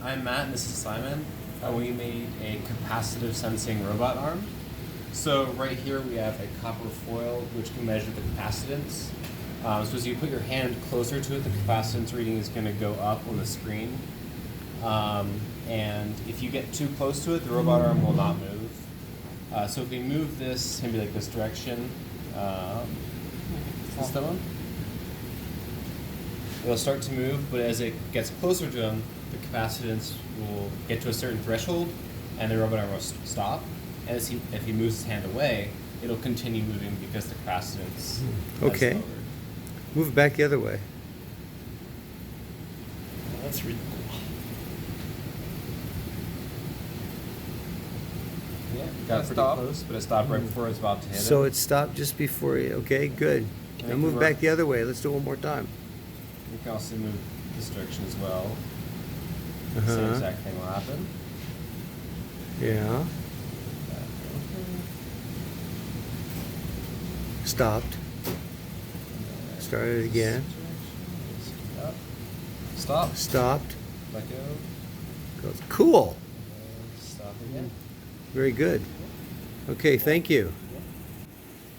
I'm Matt and this is Simon. We made a capacitive sensing robot arm. So right here we have a copper foil which can measure the capacitance. So as you put your hand closer to it, the capacitance reading is going to go up on the screen. And if you get too close to it, the robot arm will not move. So if we move this, maybe like this direction, is this the one? It'll start to move, but as it gets closer to him, the capacitance will get to a certain threshold, and the robot arm will stop. And if he moves his hand away, it'll continue moving because the capacitance Okay. has lowered. Move it back the other way. That's really cool. Yeah, got pretty close, but it stopped right before it's about to hit So it. it stopped just before you. Okay, good. Now Make move it back work. the other way. Let's do it one more time. You can also move this direction as well. Same Uh-huh. exact thing will happen. Yeah. Stopped. Started again. Up. Stop. Stopped. Let go. Goes. Cool. And stop again. Very good. Okay, thank you.